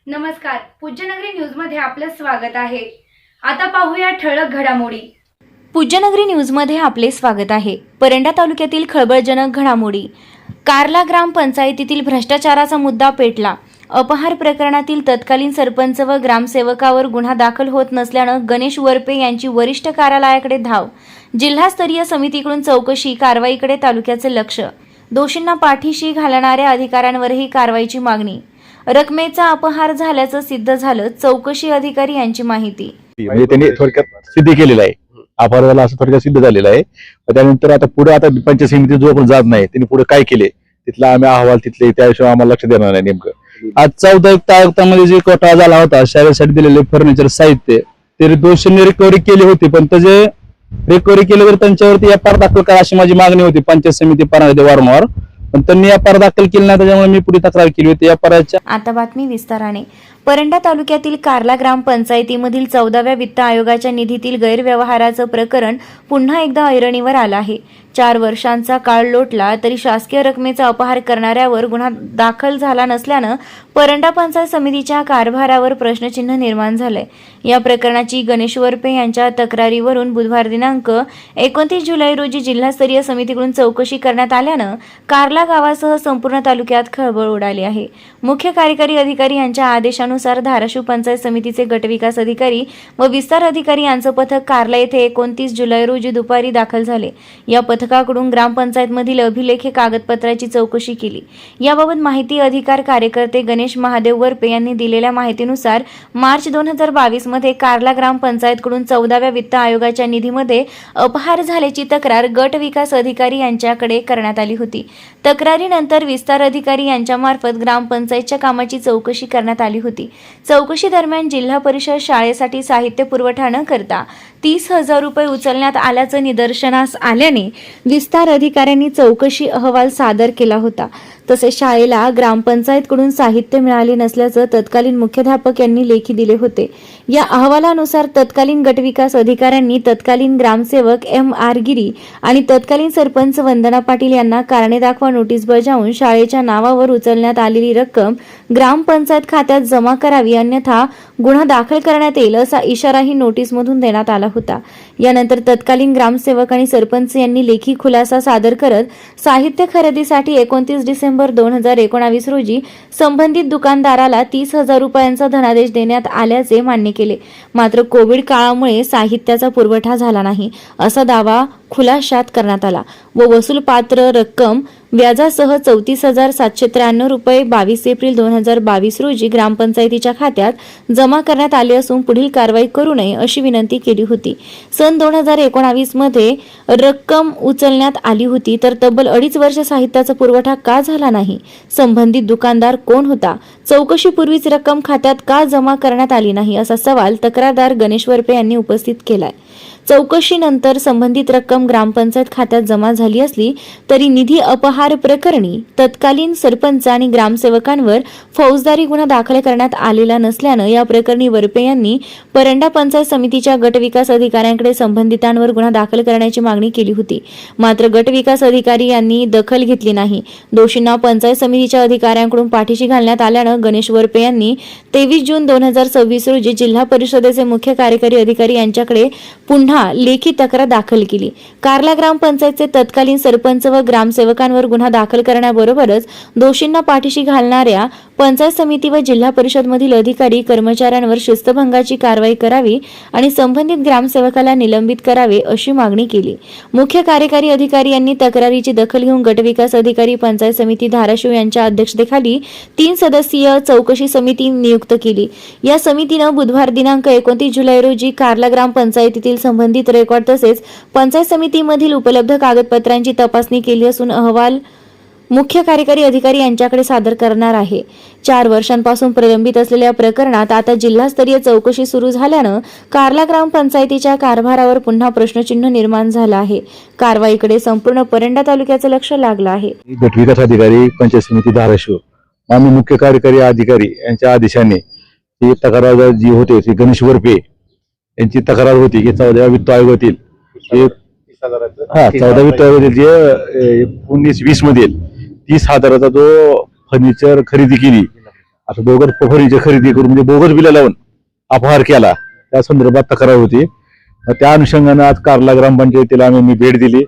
नमस्कार, पूज्यनगरी न्यूजमध्ये आपलं स्वागत आहे। आता पाहूया ठळक घडामोडी। पूज्यनगरी न्यूजमध्ये आपले स्वागत आहे। परंडा तालुक्यातील खळबळजनक घडामोडी। कारला ग्रामपंचायतीतील भ्रष्टाचाराचा मुद्दा पेटला। अपहार प्रकरणातील तत्कालीन सरपंच व ग्रामसेवकावर गुन्हा दाखल होत नसल्यानं गणेश वरपे यांची वरिष्ठ कार्यालयाकडे धाव। जिल्हास्तरीय समितीकडून चौकशी कारवाईकडे तालुक्याचे लक्ष। दोषींना पाठीशी घालणाऱ्या अधिकाऱ्यांवरही कारवाईची मागणी। रकमेचा अपहार झाल्याचं सिद्ध झालं, चौकशी अधिकारी यांची माहिती। म्हणजे त्यांनी थोडक्यात सिद्ध केलेलं आहे, अपहार झाला असं थोडक्यात सिद्ध झालेलं आहे। त्यानंतर आता पुढे आता पंचायत समिती जो आपण जात नाही त्यांनी पुढे काय केले तिथला आम्ही अहवाल तिथले त्याविषयी आम्हाला लक्ष देणार नाही। नेमकं आज 14 आयुक्तामध्ये जे घोटाळा झाला होता शाळेसाठी दिलेले फर्निचर साहित्य ते दोषींनी रिकव्हरी केली होती, पण ते जे रिकव्हरी केले तर त्यांच्यावरती एफआयआर दाखल करा अशी माझी मागणी होती पंचायत समिती पारामध्ये वारंवार, पण त्यांनी एफआयआर दाखल केली नाही, त्याच्यामुळे मी पुढे तक्रार केली होती एफआयआरच्या। आता बातमी विस्ताराने। परंडा तालुक्यातील कारला ग्रामपंचायतीमधील 14व्या वित्त आयोगाच्या निधीतील गैरव्यवहाराचं प्रकरण पुन्हा एकदा ऐरणीवर आलं आहे। 4 वर्षांचा काळ लोटला तरी शासकीय रकमेचा अपहार करणाऱ्यावर गुन्हा दाखल झाला नसल्यानं परंडा पंचायत समितीच्या कारभारावर प्रश्नचिन्ह निर्माण झालंय। या प्रकरणाची गणेश वरपे यांच्या तक्रारीवरून बुधवार दिनांक 29 जुलै रोजी जिल्हास्तरीय समितीकडून चौकशी करण्यात आल्यानं कारला गावासह संपूर्ण तालुक्यात खळबळ उडाली आहे। मुख्य कार्यकारी अधिकारी यांच्या आदेशानुसार धाराशिव पंचायत समितीचे गटविकास अधिकारी व विस्तार अधिकारी यांचं पथक कारला येथे 29 जुलै रोजी दुपारी दाखल झाले। या पथकाकडून ग्रामपंचायतमधील अभिलेखे कागदपत्राची चौकशी केली। याबाबत माहिती अधिकार कार्यकर्ते गणेश महादेव वरपे यांनी दिलेल्या माहितीनुसार मार्च 2022 मध्ये कारला ग्रामपंचायतकडून 14व्या वित्त आयोगाच्या निधीमध्ये अपहार झाल्याची तक्रार गट विकास अधिकारी यांच्याकडे करण्यात आली होती। तक्रारीनंतर विस्तार अधिकारी यांच्यामार्फत ग्रामपंचायतच्या कामाची चौकशी करण्यात आली होती। चौकशी दरम्यान जिल्हा परिषद शाळेसाठी साहित्य पुरवठा न करता 30,000 रुपये उचलण्यात आल्याचं निदर्शनास आल्याने विस्तार अधिकाऱ्यांनी चौकशी अहवाल सादर केला होता। तसेच शाळेला ग्रामपंचायतकडून साहित्य मिळाले नसल्याचं तत्कालीन मुख्याध्यापक यांनी लेखी दिले होते। या अहवालानुसार तत्कालीन गटविकास अधिकाऱ्यांनी तत्कालीन ग्रामसेवक M.R. गिरी आणि तत्कालीन सरपंच वंदना पाटील यांना कारणे दाखवा नोटीस बजावून शाळेच्या नावावर उचलण्यात आलेली रक्कम ग्रामपंचायत खात्यात जमा करावी, अन्यथा गुन्हा दाखल करण्यात येईल असा इशाराही नोटीसमधून देण्यात आला होता। यानंतर तत्कालीन ग्रामसेवक आणि सरपंच यांनी लेखी खुलासा सादर करत साहित्य खरेदीसाठी 29 डिसेंबर 2019 रोजी संबंधित दुकानदाराला 30,000 रुपयांचा धनादेश देण्यात आल्याचे मान्य केले। मात्र कोविड काळामुळे साहित्याचा पुरवठा झाला नाही असा दावा खुलाशात करण्यात आला व वसूलपात्र रक्कम व्याजासह 34,793 रुपये 22 एप्रिल 2022 रोजी ग्रामपंचायतीच्या खात्यात जमा करण्यात आले असून पुढील कारवाई करू नये अशी विनंती केली होती। सन 2019 मध्ये रक्कम उचलण्यात आली होती, तर तब्बल 2.5 वर्ष साहित्याचा पुरवठा का झाला नाही? संबंधित दुकानदार कोण होता? चौकशीपूर्वीच रक्कम खात्यात का जमा करण्यात आली नाही असा सवाल तक्रारदार गणेश वरपे यांनी उपस्थित केलाय। चौकशीनंतर संबंधित रक्कम ग्रामपंचायत खात्यात जमा झाली असली तरी निधी अपहार प्रकरणी तत्कालीन सरपंच आणि ग्रामसेवकांवर फौजदारी गुन्हा दाखल करण्यात आलेला नसल्यानं या प्रकरणी वरपे यांनी परंडा पंचायत समितीच्या गटविकास अधिकाऱ्यांकडे संबंधितांवर गुन्हा दाखल करण्याची मागणी केली होती। मात्र गटविकास अधिकारी यांनी दखल घेतली नाही। दोषींना पंचायत समितीच्या अधिकाऱ्यांकडून पाठीशी घालण्यात आल्यानं गणेश वरपे यांनी 23 जून 2026 रोजी जिल्हा परिषदेचे मुख्य कार्यकारी अधिकारी यांच्याकडे पुन्हा लेखी तक्रार दाखल केली। कारला ग्रामपंचायतचे तत्कालीन सरपंच व ग्रामसेवकांवर गुन्हा दाखल करण्याबरोबरच दोषींना पाठीशी घालणाऱ्या पंचायत समिती व जिल्हा परिषद मधील अधिकारी कर्मचाऱ्यांवर शिस्तभंगाची कारवाई करावी आणि संबंधित ग्रामसेवकाला निलंबित करावे अशी मागणी केली। मुख्य कार्यकारी अधिकारी यांनी तक्रारीची दखल घेऊन गटविकास अधिकारी पंचायत समिती धाराशिव यांच्या अध्यक्षतेखाली 3 सदस्यीय चौकशी समिती नियुक्त केली। या समितीनं बुधवार दिनांक 29 जुलै रोजी कारला ग्रामपंचायतीतील संबंधित रेकॉर्ड तसेच पंचायत समितीमधील उपलब्ध कागदपत्रांची तपासणी केली असून अहवाल मुख्य कार्यकारी अधिकारी यांच्याकडे सादर करणार आहे। 4 वर्षांपासून प्रलंबित असलेल्या प्रकरणात आता जिल्हास्तरीय चौकशी सुरू झाल्यानं कारला ग्रामपंचायतीच्या कारभारावर पुन्हा प्रश्नचिन्ह निर्माण झालं आहे। कारवाईकडे संपूर्ण परंडा तालुक्याचं लक्ष लागलं आहे। गटविकास अधिकारी पंचायत समिती धाराशिव आणि मुख्य कार्यकारी अधिकारी यांच्या आदेशाने ही तक्रार जी होते ती गणेश वरपे यांची तक्रार होती की 14व्या वित्त आयोगातील 14 वित्त आयोगातील जे 19-20 मधील 30,000चा जो फर्निचर खरेदी केली असं बोगस फर्निचर खरेदी करून म्हणजे बोगस बिलं लावून अपहार केला, त्या संदर्भात तक्रार होती. त्या अनुषंगाने आज कार्ला ग्रामपंचायतीला मी भेट दिली.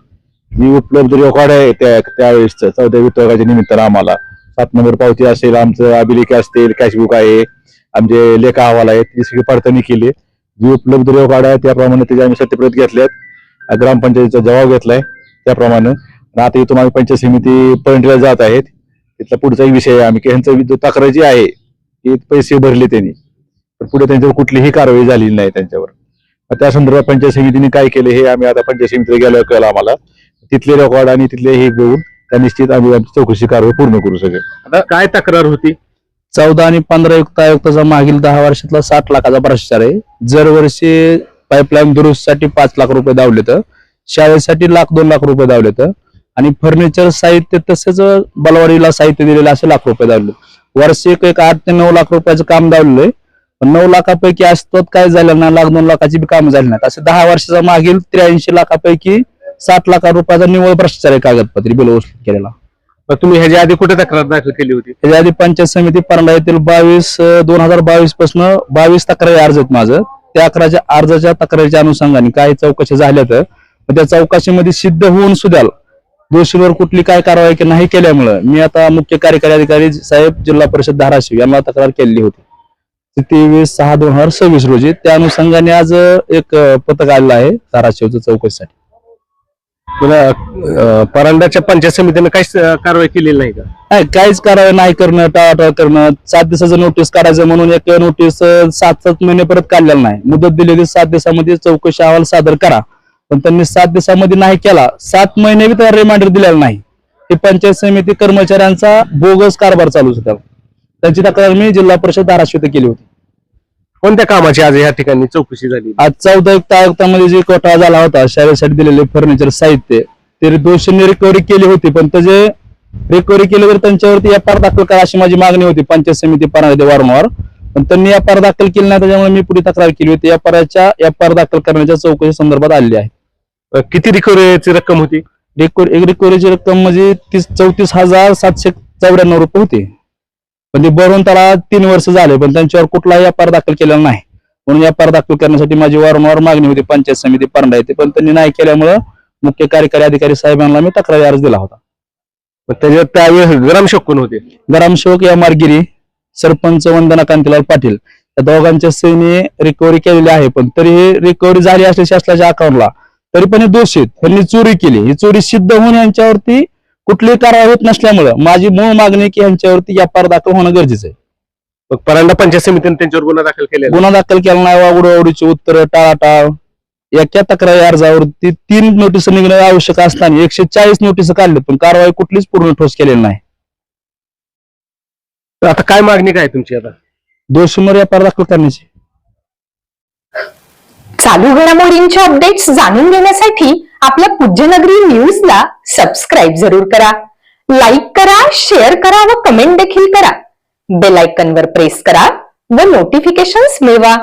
जी उपलब्ध रेकॉर्ड आहे त्यावेळेस 14व्या वित्त आयोगाच्या निमित्तानं आम्हाला 7 नंबर पावती असेल, आमचं अभिलेख असतील, कॅशबुक आहे, आमचे लेखा अहवाल आहेत, ती सगळी पडताळणी केली. जी उपलब्ध रेकॉर्ड आहे त्याप्रमाणे त्याचे आम्ही सत्यप्रत घेतल्यात. ग्रामपंचायतीचा जबाब घेतलाय त्याप्रमाणे. आता इथून आम्ही पंचायत समिती परंडीला जात आहेत. तिथला पुढचाही विषय आहे आम्ही की ह्यांचं जो तक्रार जी आहे की पैसे भरले त्यांनी, पण पुढे त्यांच्यावर कुठलीही कारवाई झालेली नाही त्यांच्यावर. त्या संदर्भात पंचायत समितीने काय केले हे आम्ही आता पंचायत समितीला गेल्यावर कळलं आम्हाला. तिथले रेकॉर्ड आणि तिथले हे घेऊन त्या निश्चित आम्ही आमची चौकशी कारवाई पूर्ण करू सगळे. आता काय तक्रार होती? 14 आणि 15 युक्त आयुक्ताचा मागील 10 वर्षातला 60 लाखाचा भ्रष्टाचार आहे. दरवर्षी पाईपलाईन दुरुस्तीसाठी 5 लाख रुपये दावलेत, शाळेसाठी 1,00,000-2 लाख रुपये दावलेत आणि फर्निचर साहित्य तसेच बलवाडीला साहित्य दिलेलं असे लाख रुपये दावले. वार्षिक एक 8 ते 9 लाख रुपयाचं काम दावलेलं आहे. 9 लाखापैकी असतात काय झालं ना, 1,00,000-2 लाखाची बी कामं झाली नाहीत. असं 10 वर्षाचा मागील 83 लाखापैकी 60 लाख रुपयाचा निव्वळ भ्रष्टाचार आहे, कागदपत्री बिल वसूल केलेला. मग तुम्ही ह्याच्या आधी कुठे तक्रार दाखल केली होती? त्याच्या आधी पंचायत समिती परंडा येथील 2022 पासून 22 तक्रारी अर्ज आहेत माझं. त्या अर्जाच्या तक्रारीच्या अनुषंगाने काही चौकशी झाल्या तर त्या चौकशीमध्ये सिद्ध होऊन सुद्धा दोषींवर कुठली काय कारवाई नाही केल्यामुळे मी आता मुख्य कार्यकारी अधिकारी साहेब जिल्हा परिषद धाराशिव यांना तक्रार केलेली होती 23/6/2026 रोजी. त्या अनुषंगाने आज एक पथक आलेलं आहे धाराशिवच्या चौकशीसाठी. परांडाच्या पंचायत समितीने काहीच कारवाई केलेली नाही का? नाही, काहीच कारवाई नाही करणं, टाळाटाळ करणं. 7 दिवसाचं नोटीस काढायचं म्हणून एक नोटीस 7 महिने परत काढलेलं नाही. मुदत दिलेली 7 दिवसामध्ये चौकशी अहवाल सादर करा, पण त्यांनी 7 दिवसामध्ये नाही केला. 7 महिने बी त्याला रिमाइंडर दिलेला नाही. ही पंचायत समिती कर्मचाऱ्यांचा बोगस कारभार चालू होता. त्यांची तक्रार मी जिल्हा परिषद धाराशिव केली होती. कोणत्या कामाची आज या ठिकाणी चौकशी झाली? आज 14 युक्त आयुक्तामध्ये जे घोटाळा झाला होता, शाळेसाठी दिलेले फर्निचर साहित्य, ते दोषींनी रिकव्हरी केली होती, पण त्याचे रिकव्हरी केले तर त्यांच्यावरती एफआयआर दाखल करा अशी माझी मागणी होती पंचायत समिती परंडा वारंवार, पण त्यांनी एफआयआर दाखल केली नाही. त्याच्यामुळे मी पुढे तक्रार केली होती. एफआयआर दाखल करण्याच्या चौकशी संदर्भात आलेली आहे. किती रिकव्हरीची रक्कम होती? रिकव्हरीची रक्कम म्हणजे 34,794 रुपये होती. पण ते भरून त्याला 3 वर्ष झाले, पण त्यांच्यावर कुठलाही एफआयआर दाखल केलेला नाही. म्हणून एफआयआर दाखल करण्यासाठी माझी वारंवार मागणी होती पंचायत समिती परंडा येथे, पण त्यांनी नाही केल्यामुळे मुख्य कार्यकारी अधिकारी साहेबांना मी तक्रारी अर्ज दिला होता. त्याच्यात त्यावेळेस ग्रामसेवक कोण होते? ग्रामसेवक एम आर गिरी, सरपंच वंदना कांतीलाल पाटील या दोघांच्या सहीने रिकव्हरी केलेली आहे. पण तरी ही रिकव्हरी झाली असली शासनाच्या अकाउंटला, तरी पण हे दोषित त्यांनी चोरी केली. ही चोरी सिद्ध होऊन यांच्यावरती कुठलीही कारवाई होत नसल्यामुळे माझी मूळ मागणी की यांच्यावरती एफआयआर दाखल होणं गरजेचं आहे. मग परांडा पंचायत समितीने त्यांच्यावर गुन्हा दाखल केला? गुन्हा दाखल केला नाही. वावडीची उत्तर टाळाटाळ एका तक्रारी अर्जावरती 3 नोटीस निघणं आवश्यक असताना 140 नोटीस काढले, पण कारवाई कुठलीच पूर्ण ठोस केलेली नाही. तर आता काय मागणी काय तुमची? आता दोषींवर एफआयआर दाखल करण्याची. चालू घडामोडींचे अपडेट्स जाणून घेण्यासाठी आपल्या पूज्यनगरी न्यूजला सबस्क्राईब जरूर करा, लाईक करा, शेअर करा व कमेंट देखील करा. बेल आयकॉनवर प्रेस करा व नोटिफिकेशन्स मिळवा.